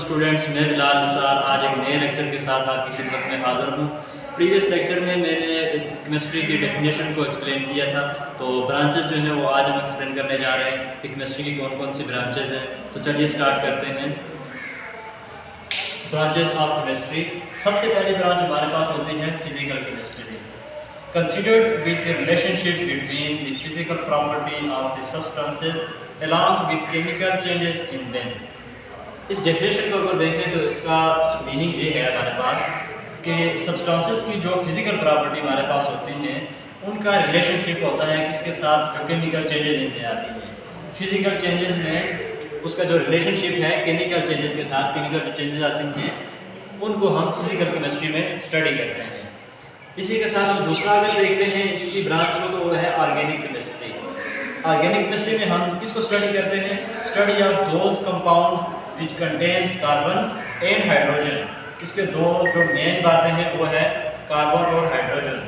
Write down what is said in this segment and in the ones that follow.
Students, मैं बिलाल निसार आज एक नए लेक्चर के साथ आपकी खिदमत में हाज़िर हूँ। प्रीवियस लेक्चर में मैंने केमिस्ट्री की डेफिनेशन को एक्सप्लेन किया था, तो ब्रांचेस जो हैं वो आज हम एक्सप्लेन करने जा रहे हैं कि केमिस्ट्री की कौन कौन सी ब्रांचेस हैं। तो चलिए स्टार्ट करते हैं। Branches of chemistry. सबसे पहली ब्रांच हमारे पास होती है physical chemistry. Considered with the relationship between the physical property of the substances along with chemical changes in them. इस डेफिनेशन को अगर देखें तो इसका मीनिंग ये है हमारे पास कि सब्सटेंसेस की जो फिजिकल प्रॉपर्टी हमारे पास होती हैं उनका रिलेशनशिप होता है किसके साथ, जो केमिकल चेंजेस इनमें आती हैं। फिजिकल चेंजेस में उसका जो रिलेशनशिप है केमिकल चेंजेस के साथ, केमिकल जो चेंजेस आती हैं उनको हम फिजिकल केमिस्ट्री में स्टडी करते हैं। इसी के साथ हम दूसरा अगर देखते हैं इसकी ब्रांच को, तो वो है ऑर्गेनिक केमिस्ट्री। ऑर्गेनिक केमिस्ट्री में हम किसको स्टडी करते हैं? Study of those compounds which contains carbon and hydrogen. इसके दो जो मेन बातें हैं वो है कार्बन और हाइड्रोजन।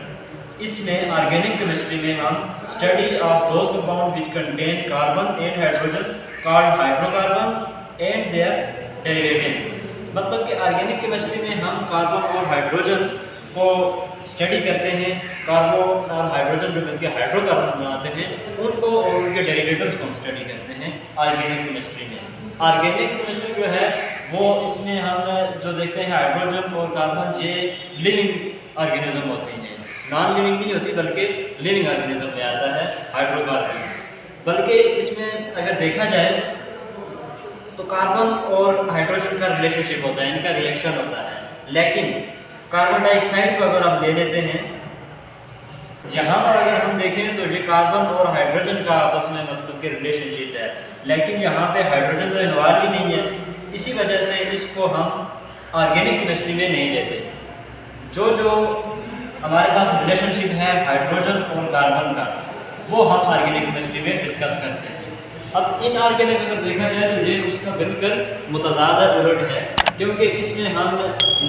इसमें ऑर्गेनिक केमिस्ट्री में हम study of those compound which contain carbon and hydrogen called hydrocarbons and their derivatives. मतलब कि ऑर्गेनिक केमिस्ट्री में हम कार्बन और हाइड्रोजन को स्टडी करते हैं। कार्बन और हाइड्रोजन जो मिलकर हाइड्रोकार्बन बनाते हैं उनको और उनके डेरिवेटिव्स को हम स्टडी करते हैं ऑर्गेनिक केमिस्ट्री में। ऑर्गेनिक केमिस्ट्री जो है वो इसमें हम जो देखते हैं हाइड्रोजन और कार्बन ये लिविंग ऑर्गेनिज्म होती हैं, नॉन लिविंग नहीं होती बल्कि लिविंग ऑर्गेनिज्म में आता है हाइड्रोकार्बन्स। बल्कि इसमें अगर देखा जाए तो कार्बन और हाइड्रोजन का रिलेशनशिप होता है, इनका रिएक्शन होता है। लेकिन कार्बन डाइऑक्साइड को अगर हम ले लेते हैं, यहाँ पर अगर हम देखें तो ये कार्बन और हाइड्रोजन का आपस में मतलब कि रिलेशनशिप है, लेकिन यहाँ पे हाइड्रोजन तो इन्वॉल्व ही नहीं है। इसी वजह से इसको हम ऑर्गेनिक केमिस्ट्री में नहीं देते। जो जो हमारे पास रिलेशनशिप है हाइड्रोजन और कार्बन का वो हम ऑर्गेनिक केमिस्ट्री में डिस्कस करते हैं। अब इनऑर्गेनिक अगर देखा जाए तो ये उसका बिल्कुल मुतज़ाद उलट है, क्योंकि इसमें हम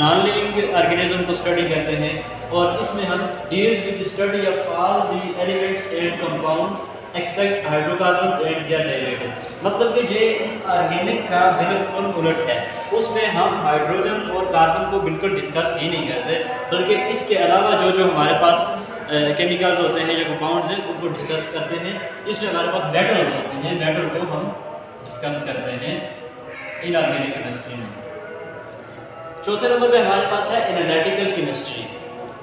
नॉन लिविंग ऑर्गेनिज्म को स्टडी करते हैं और इसमें हम deals with study of all the elements and compounds except hydrocarbon and their derivatives. मतलब कि ये इस ऑर्गेनिक का बिल्कुल उलट है। उसमें हम हाइड्रोजन और कार्बन को बिल्कुल डिस्कस ही नहीं करते, बल्कि इसके अलावा जो जो हमारे पास केमिकल्स होते हैं या कंपाउंड्स हैं उनको डिस्कस करते हैं। इसमें हमारे पास मेटल्स होते हैं, मेटल को हम डिस्कस करते हैं इनऑर्गेनिक केमिस्ट्री में। चौथे नंबर पे हमारे पास है एनालिटिकल केमिस्ट्री।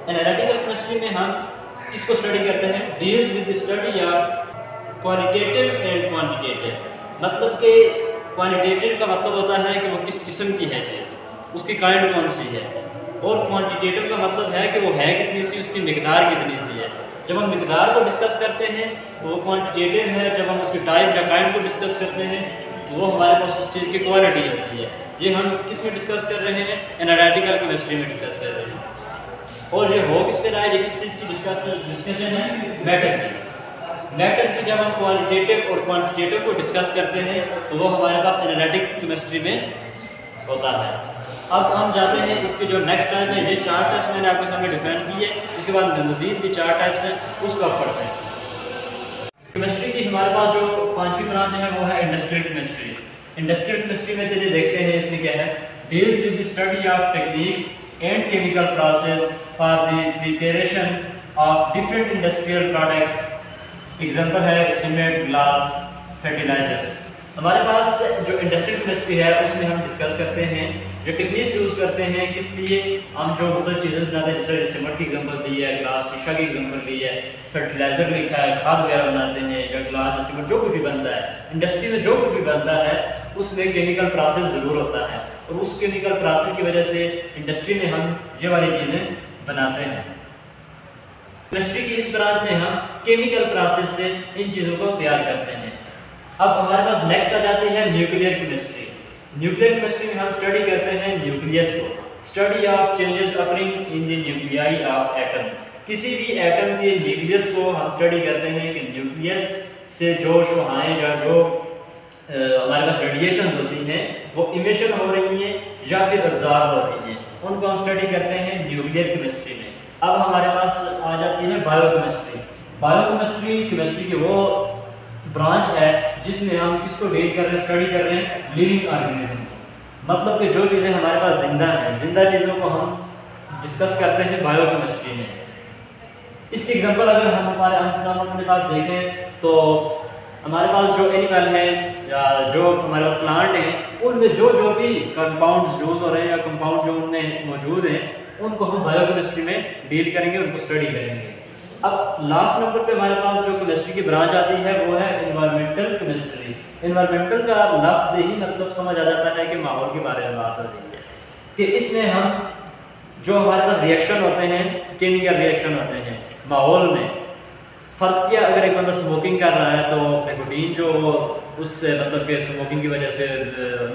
एनालिटिकल केमिस्ट्री में हम किसको स्टडी करते हैं? Deals with the study of qualitative and quantitative. मतलब कि क्वालिटेटिव का मतलब होता है कि वो किस किस्म की है चीज़, उसकी काइंड कौन सी है, और क्वांटिटेटिव का मतलब है कि वो है कितनी सी, उसकी मिकदार कितनी सी है। जब हम मिकदार को डिस्कस करते हैं तो वो क्वांटिटेटिव है, जब हम उसके टाइप या काइंड को डिस्कस करते हैं तो वो हमारे पास उस चीज़ की क्वालिटी होती है। ये हम किस में डिस्कस कर रहे हैं? एनालिटिकल केमिस्ट्री में डिस्कस कर रहे हैं। और ये हो किस पे रहा है, ये किस चीज़ की डिस्कशन है? मैटर की। मैटर की जब हम क्वालिटेटिव और क्वांटिटेटिव को डिस्कस करते हैं तो वो हमारे पास एनालिटिक केमिस्ट्री में होता है। अब हम जाते हैं इसके जो नेक्स्ट टाइप है, ये 4 टाइप्स मैंने आपके सामने डिफाइन किए, इसके बाद मज़ीद भी 4 टाइप्स हैं, उसको आप पढ़ते हैं। केमिस्ट्री की हमारे पास जो 5वीं ब्रांच है वो है इंडस्ट्रियल केमिस्ट्री। इंडस्ट्रियल केमिस्ट्री में चलिए देखते हैं इसमें क्या है। Deals with the study of techniques and chemical process for the preparation of different industrial products. Example है सीमेंट, ग्लास, फर्टिलाइजर्स। हमारे पास जो इंडस्ट्रियल केमिस्ट्री है उसमें हम डिस्कस करते हैं जो टेक्निक्स यूज़ करते हैं, किस लिए हम जो मतलब चीज़ें बनाते हैं, जैसे सीमेंट की एग्जांपल दी है, ग्लास शीशा की एग्जांपल दी है, फर्टिलाइजर लिखा है, खाद वगैरह बनाते हैं, या ग्लास या सीमेंट जो कुछ भी बनता है इंडस्ट्री में, जो कुछ भी बनता है उसमें केमिकल प्रोसेस ज़रूर होता है, और उस केमिकल प्रोसेस की वजह से इंडस्ट्री में हम ये वाली चीज़ें बनाते हैं। केमिस्ट्री की इस ब्रांच में हम केमिकल प्रोसेस से इन चीज़ों को तैयार करते हैं। अब हमारे पास नेक्स्ट आ जाती है न्यूक्लियर केमिस्ट्री। न्यूक्लियर केमिस्ट्री में हम स्टडी करते हैं न्यूक्लियस को, study of changes occurring in the nuclei of atom. किसी भी एटम के न्यूक्लियस को हम स्टडी करते हैं कि न्यूक्लियस से जो शुआएं या जो हमारे पास रेडिएशन होती हैं वो इमिशन हो रही हैं या फिर अब्जॉर्ब हो रही हैं, उनको हम स्टडी करते हैं न्यूक्लियर केमिस्ट्री में। अब हमारे पास आ जाती है बायोकेमिस्ट्री। बायोकेमिस्ट्री केमिस्ट्री की वो ब्रांच है जिसमें हम किसको डील कर रहे हैं, स्टडी कर रहे हैं लिविंग ऑर्गेनिज्म। मतलब कि जो चीज़ें हमारे पास जिंदा हैं, जिंदा चीज़ों को हम डिस्कस करते हैं बायोकेमिस्ट्री में। इसकी एग्जांपल अगर हम अपने पास देखें तो हमारे पास जो एनिमल है या जो हमारे पास प्लांट हैं, उनमें जो जो भी कंपाउंड्स यूज हो रहे हैं या कंपाउंड जो उनमें मौजूद हैं, उनको हम बायोकेमिस्ट्री में डील करेंगे, उनको स्टडी करेंगे। अब लास्ट नंबर पे हमारे पास जो केमिस्ट्री की ब्रांच आती है वो है एनवायरमेंटल केमिस्ट्री। एनवायरमेंटल का लफ्ज़ ही मतलब समझ आ जाता है कि माहौल के बारे में बात हो रही है, कि इसमें हम जो हमारे पास रिएक्शन होते हैं, केमिकल रिएक्शन होते हैं माहौल में। फ़र्ज़ किया अगर एक बंदा स्मोकिंग कर रहा है तो निकोटीन जो उससे मतलब कि स्मोकिंग की वजह से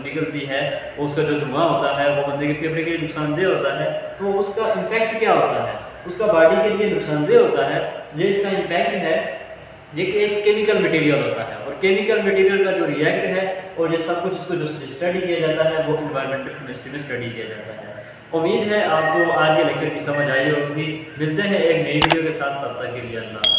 निकलती है, उसका जो धुआं होता है वो बंदे के फेफड़े के लिए नुकसानदेह होता है। तो उसका इम्पैक्ट क्या होता है, उसका बॉडी के लिए नुकसानदेह होता है। ये इसका इम्पैक्ट है, ये एक केमिकल मटेरियल होता है और केमिकल मटेरियल का जो रिएक्ट है और ये सब कुछ इसको जो स्टडी किया जाता है वो एनवायरमेंटल केमिस्ट्री में स्टडी किया जाता है। उम्मीद है आपको आज के लेक्चर की समझ आई होगी। मिलते हैं एक नई वीडियो के साथ, तब तक के लिए अल्लाह।